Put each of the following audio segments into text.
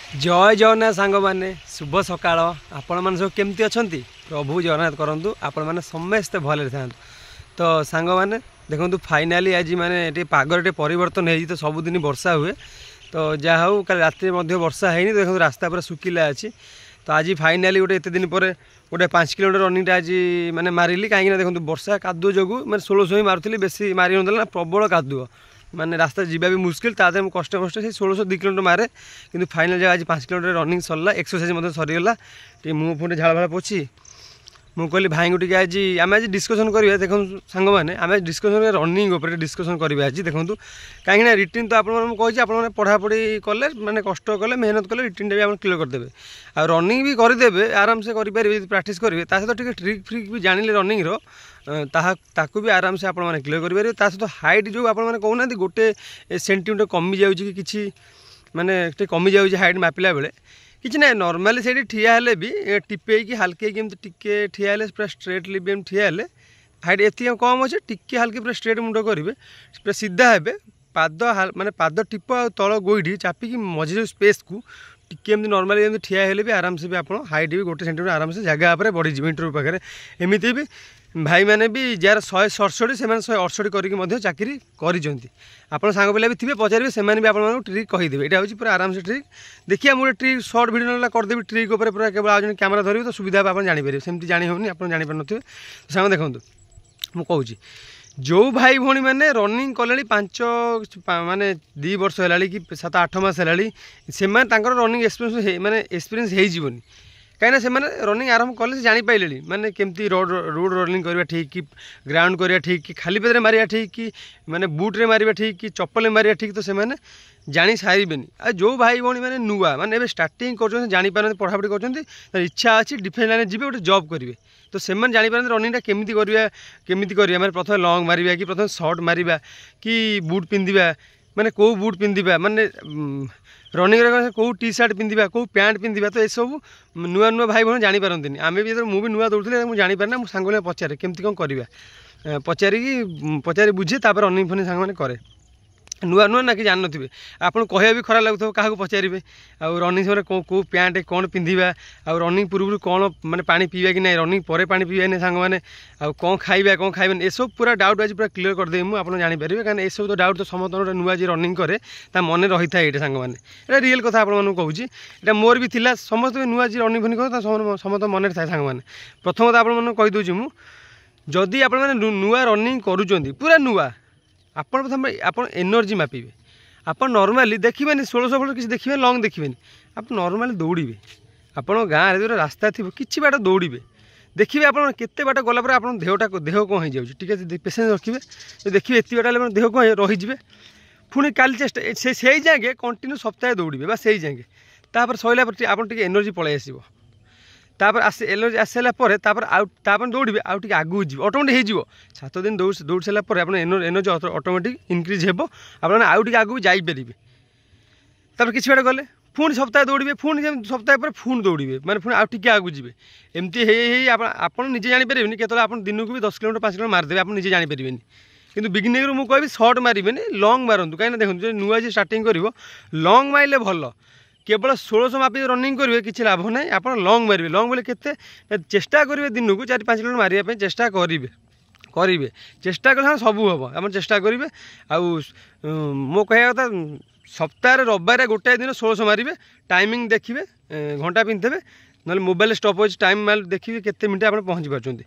जय जगन्नाथ सांग मैंने शुभ सकाळ आपण मैंने सब केमती अच्छा प्रभु जगन्नाथ करूँ आपण मैंने समस्ते भले था। तो सांग मैंने देखो फाइनाली आज माने पागर परिवर्तन हो तो सबुदिन वर्षा हुए तो जहाँ हूँ कल रात वर्षा है देखो रास्ता पूरा सुखिला अच्छी। तो आज फाइनाली गोटे एत दिन पर गोटे 5 किलोमीटर रनिंग आज माने मारिली कहीं देखो वर्षा कादुओ जो मैं 1600 ही मारुली बेसी मारी ना प्रबल कादुओ माने रास्ता जीवा भी मुस्किल तादे कष्ट कष्ट से 1600 2 किलोमीटर मारे कि फाइनाल जगह आज 5 किलोमीटर रनिंग सरला एक्सरसाइज सरीगला मुँह फुटे झाड़ भाड़ पोछि मुझे कहली भाई को आज आम आज डिस्कसन करिया देखो सांग मैंने आम डिस्कसन रनिंग उपर डिस्कसन करिया आज देखो कहीं रिटिन तो आपने पढ़ापढ़ी कले माने कष्ट कले मेहनत कले रिटिन भी क्लियर करदे आ रनिंग भी करदे आराम से करेंगे प्राक्ट करेंगे सहित ट्रिक फ्रिक भी जानिले रनिंग रो ताकू भी आराम से आप क्लियर करेंगे सहित हाइट जो आपने कहना गोटे सेंटीमीटर कमी जाऊँगी कि माने कमी जाऊँगी हाइट मापिला बेले किसी ना नॉर्मली से ठिया हेले भी टिपे कि हल्के टिके ठिया हेले पूरा स्ट्रेटली भी ठिया हेले हाइट एति कम अच्छे टिके हल्के पूरा स्ट्रेट मुंड करेंगे पूरा सीधा हे पाद माने पाद टिप आ तल गोईठी चापिकी मझे स्पेस को टिके नॉर्मली ठिया हेले भी आराम से भी आप हाइट भी गोटे सेंटीमीटर आराम से जगह पर बढ़ीज इंटरव्यू पाखे एमती भी भाई मैंने भी जार 167 से 168 करके चाकरी करिसेंती आपन सांग पिला भी थे पचारे से भी आपको ट्रिक कहीदेवे यहाँ हूँ पूरा आराम से ट्रिक देखिए मुझे ट्रिक शॉर्ट वीडियो ना करदेवी ट्रिक उपर पूरा केवल आज कैमेरा धरवे तो सुविधा आप जापर सेमती जानी होनी आप जापर नो सांग देखो मुझे कहूँ जो भाई भौणी मैंने रनिंग कले 5 माने 2 वर्ष है कि 7-8 मास है से रनिंग एक्सपीरियंस माने एक्सपीरियंस होनी कहीं से रनिंग आरंभ कले से जापारे माने केमती रोड रनिंग करवा ठीक कि ग्राउंड करवा ठीक कि खाली पेदरे मारिया ठीक कि माने बूट्रे मारिया ठीक कि चप्पल मारिया ठीक तो से जानी सारे आ जो भाई भौणी मैंने नुआ माने स्टार्टिंग कर जापार पढ़ापढ़ी कर इच्छा अच्छी डिफेन्स लाइन जी गोटे जॉब करेंगे तो से जापार रनिंगटा केमी करा माने प्रथम लंग मारिया कि प्रथम सर्ट मारिया कि बूट पिंधा माने कौ बूट पिंधा माने रनिंग कौ टी सार्ट पिंधा कौ पैंट पिंधा तो सब नुआ नुआ भाई भौणी जापारती आम भी मुझे नुआ दौड़ी मुझे जापारे ना सांग पचारे केमती कौन करवा पचारि बुझे तापर रनिंग फनिंग सांग मैंने करे नुआ नुआ ना कि जान थे आपको कहवा भी खराब लगुव क्या पचारे आ रनिंग समय कौ पैंट कौन पिंधा आ रनिंग पूर्व कौन मैंने पा पीवा कि ना रनिंग पर पा पीवा ना सांग मैंने कौन खाइबा कौन खाइबा ये सब पूरा डाउट आज पूरा क्लियर करदेवी मुझे जानीपर कहीं ये सब तो डाउट तो समस्त नुआ जी रनिंग करे मन रही था ये सांग मैंने रियल कथा आपको कहूँ मोर भी थिला समस्त नुआ जी रनिंग फनिंग कर समस्त मन था सांग मैंने प्रथम तो आपदे मुझे आप नुआ रनिंग करुँच पूरा नुआ आपन प्रथम आप एनर्जी मापिबे आप नॉर्मली देखिए 1600 फुट किसी देखिए लंग देखिए आप नॉर्मली दौड़े आप गाँव में जो रास्ता थी कि बाट दौड़े देखिए आप केते बाट गलापर आप देह कौन हो जाए पेसेंस रखिए देखिए एत बाट देह कौन रहीजे पुणी काली चेष्टा से जाए कंटिन्यू सप्ताह दौड़े बस से जाए तापर सरला आप एनर्जी पलि आसो तापर एनर्जी आसारापर दौड़े आउ टे आगू जी ऑटोमेटिक हो 7 दिन दौड़ सारापर आप एनर्जी ऑटोमेटिक इंक्रीज हो आपने आउ टे आगू जापर तापर किसी बाट गले पुणी सप्ताह दौड़े पुणी सप्ताह पर पुणी दौड़े मैंने पुणी आउ टे आगू जी एमती आप निजे जापर केतल आप दिन को भी 10 किलोमीटर 5 किलोमीटर मारिदेवे आप निजे जापर किंतु बिगिनिंग मुझे कहबी सर्ट मारे लंग मारतु कहीं देखो नुआ जी स्टार्टिंग कर लंग मारे भल केवल 1600 मापी रनिंग करेंगे किसी लाभ ना आप लंग मारे लंग बोले के चेष्टा करेंगे दिन को 4-5 किलोमीटर मारे चेष्टा करेंगे चेष्टा कले सब हम आप चेष्टा करेंगे मो कह कथा सप्ताह रविवार गोटाए दिन 1600 मारे टाइमिंग देखिए घंटा पिंधे ना मोबाइल स्टॉप अच्छे टाइम माइल देखिए केते मिनट आप पहुँची पार्टी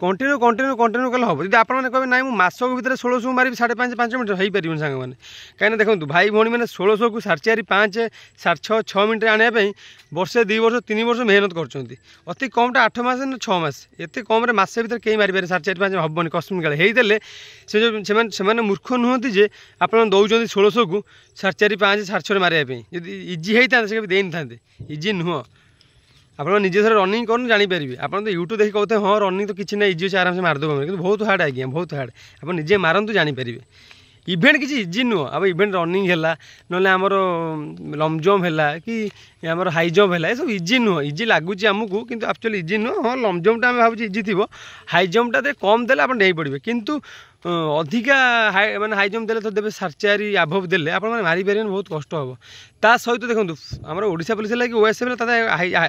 कंटिन्यू कंटिन्यू कंटिन्यू कले हम जब आपने कहे ना मसक भितर 1600 मारी 5.5 मिनट हो पार सांग मैंने कहीं देखो भाई भौणी मैंने 1600 को 4.5 5 6.5 मिनट आने वर्षे 2 वर्ष 3 वर्ष मेहनत कर अति कमटा 8 मास ना 6 मास एत कम मसे भर कहीं मारिपारे 4.5 5 हेनी कस्मिन काले होते से मूर्ख नुहति जे आप दौरान 1600 को 4.5 5 6.5 मारे इजी होता से दे था इजी नुह आप निजे थोड़ा रनिंग कर जानीपर आप तो यूट्यूब देखिए कहते हैं हाँ रनिंग तो किसी ना इजी अच्छे आराम से मारिदेव कि बहुत हार्ड आज्ञा बहुत हार्ड आप निजे मारतु जानीपर इवेंट किसी इजी नुह अब इवेंट रनिंग है ना आमर लंग जंप है कि आमर हाई जंप है ये सब इजी नुह इजी लगुच आमको किंतु एक्चुअली इजी नुह हाँ लंग जंपटा आम भावुँ इजी थी हाई जंपटा कम देले आप नहीं पड़े किंतु अधिका हाई माने हाई जंप देले तो देवे 4.5 आभव देले आप मारी पारे बहुत कष्ट हम ता सहित देखो आम ओडिशा पुलिस है कि ओएसएफ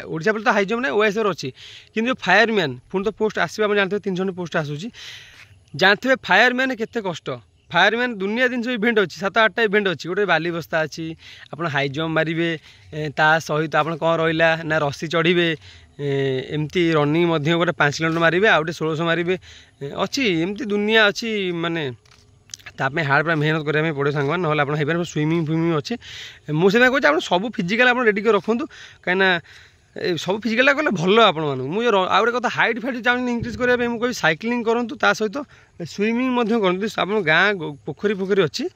ओडिशा पुलिस तो हाई जंप ना ओएसएफ अच्छी कि फायरमैन पुणी तो पोस्ट आसो जानते 300 पोस्ट आसूँ जानते फायरमैन केते कष्ट फायरमैन दुनिया जिन इवेंट अच्छी 7-8टा इवेंट अच्छी गोटे बाली बस्ता अच्छी आप हाई जंप मारे ता सहित आप कौन रहा ना रसी चढ़े एमती रनिंग गोटे 5 किलोमीटर मारे आ गए 1600 मारे अच्छी एमती दुनिया अच्छी माने ताप हार्ड पूरा मेहनत कराया पड़े सांग ना आप स्विमिंग फ्विमिंग अच्छे मुझे कहूँ आप सब फिजिकाल आप रेडी कर रखुद कहीं सब फिजिकाल कले भल आप मुझे आ गए कथा हाइट फाइट चाहूँ इंक्रीज करने मुझे साइक्लिंग करूँ ता सहित स्विमिंग करूँ आप गाँ पोखरी पोखरी अच्छी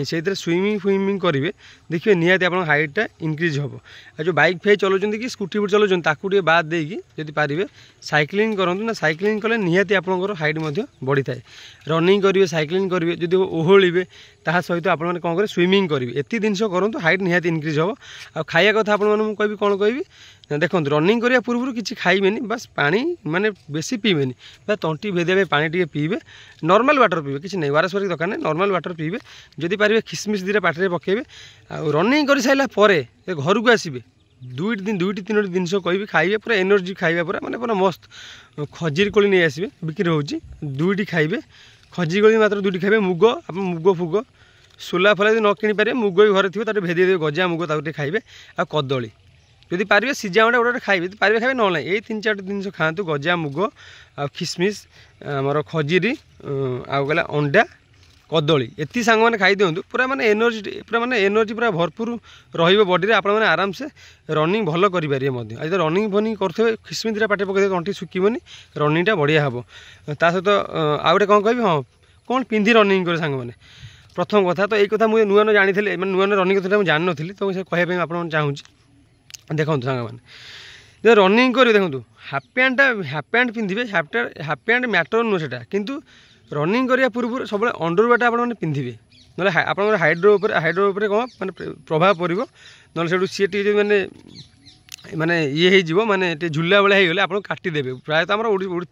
से स्विमिंग फ्विमिंग करेंगे देखिए निहाती आप हाइटा इनक्रीज हम आ जो बाइक फाइक चलाउं कि स्कूटी फुटी चलाउं ताकू बाद देगी जब पारे साइक्लिंग करूँ ना साइक्लिंग कले निहाती आपंकर हाइट बढ़ी थाए रनिंग करेंगे साइक्लिंग करेंगे जब ओहलिबे ता सहित आप कौन करेंगे स्विमिंग करेंगे एत जिन करूँ हाइट निहाती इनक्रीज हम आ खाया कथा आपको कहि कौन कहि देखो रनिंग करने पूर्व किसी खाइबे बस पानी माने बेसी पीबे बस तंटी भेदे पानी टे पीबे नॉर्मल वाटर पीबे किसी नहीं वारस वारिक दरकार नहीं नॉर्मल वाटर पीबे जदि पारे खिसमिस दीटा पाटे पकेबे आ रनिंग कर सारा घर को आसबे 2-3 जिनस कहि खाइबे पूरा एनर्जी खाइबा पूरा माने पूरा मस्त खजीर कोली नहीं आसबे बिक्री होची 2टी खाइबे खजीर कोली मात्र 2टी खाइबे मुग आप मुग फुग सोला फला न किनी पारे मुग भी घरे थी भेदे देवे गजा मुग ताकू खाइबे आ कदली जदि पारे सिजा अंडा गोटे खाइबे पारे खाइबे ना ये 3-4 जिन खातु गजा मुग आ खिसमिस आमर खजीरी आ गला अंडा कदली एति सांग मैंने खाई दिंतु पूरा माने एनर्जी पूरा भरपूर रॉडी आप आराम से रनिंग भल करेंगे आज रनिंग फनिंग करेंगे खिसमिस दीटा पाटे पकड़े तंटी सुखीबनी रनिंगटा बढ़िया हम ता सहित आ गए कौन कह हाँ कौन पिंधि रनिंग करे सांग मैंने प्रथम कथा तो यही कथा मुझे नुआ जानी नुआ रनिंग कथा मुझे जानी नी तो कहवाई आप चाहूँ देखो सांग मैंने रनिंग कर देखो हाफ पैंट पिंधे हाफ पैंट मैटर नुह से किंतु रनिंग करने पूर्व सब अंडरवेयर आप पिंधे ना आप हाइड्रो कौन माने प्रभाव पड़ो ना सी मैंने माने ये हो माने झुला भाई होगले आप काटिदेवे प्रायतः आम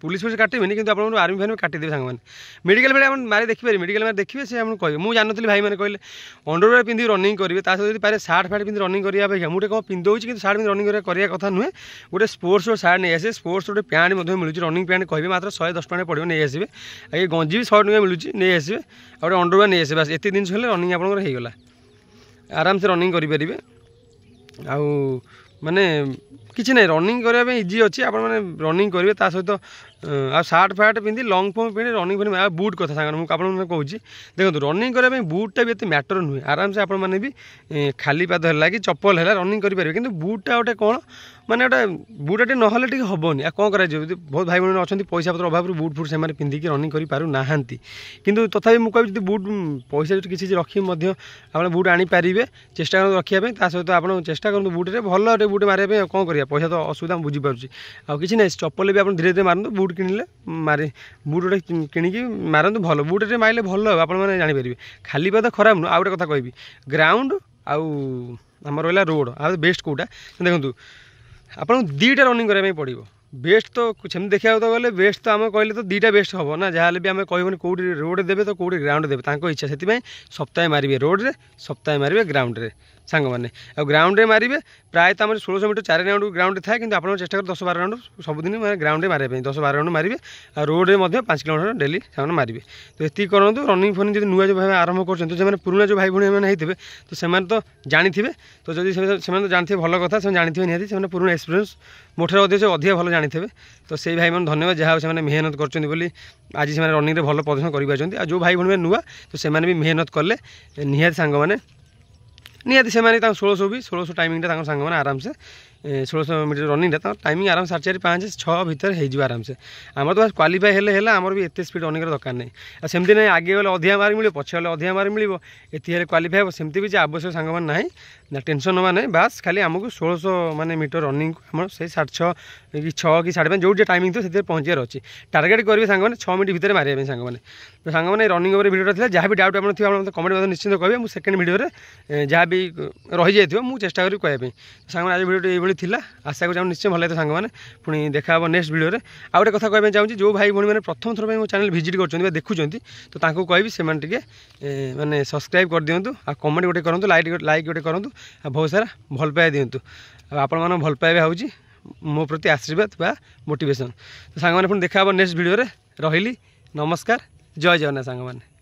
पुलिस पुलिस काटेबे कि आप आर्मी फार्मी काटिदेवे सांग मैंने मेडिकल बेले मारे देखिए मेडिकल मारे देखिए से आपको कहे मुझे जानती भाई मैंने कहले अंडरवेयर पिंधि रनिंग करेंगे सहित पारे सार्ट फार्ट पिंधि रनिंग करने अपेक्षा मुझे कौन पिंधे कि सार्ट पिंधि रनिंग करने कथा नुहे गोटे स्पोर्ट्स सार्ट नहीं आसे स्पोर्ट्स गोटे पैंट मिलूँ रनिंग पैंट कहे मात्र 110 टଙ୍କା पड़ो नहीं आसबे आगे गंजी भी 100 टଙ୍କା मिलूँ नहीं आसबे आ गए अंडरवेयर नहीं आसे बस एत जिन रनिंग आपंकर आराम से रनिंग करेंगे आ माने किसी नहीं रनिंग करने इजी अच्छी आप रनिंग करेंगे सहित आ सार्ट फार्ट पिंधि लंग फंग पिंधि रनिंग फिर बुट कथा सांग मुझे कहूँ देखो रनिंग करने बुटा भी ये मैटर नुहे आराम से आपने भी खाली पाद है कि चप्पल है रनिंग करेंगे कि बुटा गोटे कौन माने गोटे बुटा ना हेनी आ कौन कर बहुत भाई बहन अच्छा पैसा पत्र अभाव बुट फुट से पिंधिकी रनिंग करूना किंतु तथापि मुझे कह बुट पैसा किसी रखी आप बुट आनीपारे चेष्टा कर रखापी सहित आप चेष्टा करूँ बुटे भल बुट मारे कौन कर पैसा तो असुविधा बुझीपार आ कि नहीं चप्पल भी आप धीरे धीरे मारतु बुट किणिले मारे बुट गोटे किणिकी मारतु भल बुट मारे भल आप जानीपारे खाली पाद खराब नुह आ गए कथा कहि ग्राउंड आम रहा रोड आ बेस्ट कौटा देखो आपको 2टा रनिंग कराया पड़ो बेस्ट तो सेमती देखा तो गले बेस्ट तो आम कहले तो 2टा बेस्ट हम ना जहाँ भी आम कहबनी कौटी रोड देवे तो कौटी ग्राउंड देवे इच्छा से सप्ताहे मारे रोड रे सप्ताहे मारे ग्राउंड रे सांग मैंने ग्राउंड रे मारे प्रायतः आम 1600 मीटर 4 राउंड ग्राउंड थाए कि आप चेष्टा कर 10-12 राउंड सबुदिन मैं ग्राउंड मारे 10-12 राउंड मारे आ रोड रे 5 किलोमीटर डेली से मारे तो ये करूँ रनिंग फनिंग जो नुआ जो भाई आरंभ कर पुराना जो भाई भाई मैंने होते तो से तो जानी तो जब से जानते भल कथा से जानते निहाती से पुराना एक्सपीरियंस मोटर अधिक भल जानी तो से भाई मैंने धन्यवाद जहाँ से मेहनत कर आज से रनिंग भल प्रदर्शन कर जो भाई भाई नुआ तो से भी मेहनत कले निहाती सांग मैंने निहाती से 1600 भी 1600 टाइमिंग सांग मैंने आराम से 1600 मीटर रनिंगटा तो टाइमिंग आराम 4:30 5 6 भितर हो आराम से आम तो क्वालिफाई हेल्ले आमर भी एत स्पीड रनिंग दरकार नहीं सेमती नहीं आगे गले अधिका मार्क मिले पछे गले अधिका मार्क मिले ये क्वालिफाई हे सेमती भी आवश्यक सांग मैंने ना ना टेंशन ना ना बास खाली आमको 1600 माने मीटर रनिंग आम से 6:30 कि 6 कि 5:30 जो टाइमिंग तो से पहुँचार अच्छी टार्गेट करेंगे सांग मैंने 6 मिनट भितर मारे सांग मैंने तो सांग मैंने रनिंग वीडियो था जहाँ भी डाउट आप कमेंट निश्चित कहे मुझे सेकेंड वीडियो जहाँ भी रही जाइए मुझे चेष्टा करी कहवाई सांग आज वीडियो ये आशा को निश्चय भल लगे सांग मैंने पुणी देखा नेक्स्ट वीडियो आ गए कथा कहना चाहिए जो भाई भाई मैंने प्रथम थर मो चैनल विजिट कर देखुं तो कहि से माने सब्सक्राइब कर दिंतु आ कमेंट गोटे करूँ लाइक गोटे करूँ आ बहुत सारा भल पाया दिंतु आपण मन भल पाइबा हूँ मो प्रति आशीर्वाद बा मोटिवेशन तो सांग मैंने पुणी देखा नेक्स्ट वीडियो रही नमस्कार जय जगन्नाथ सांग मैंने।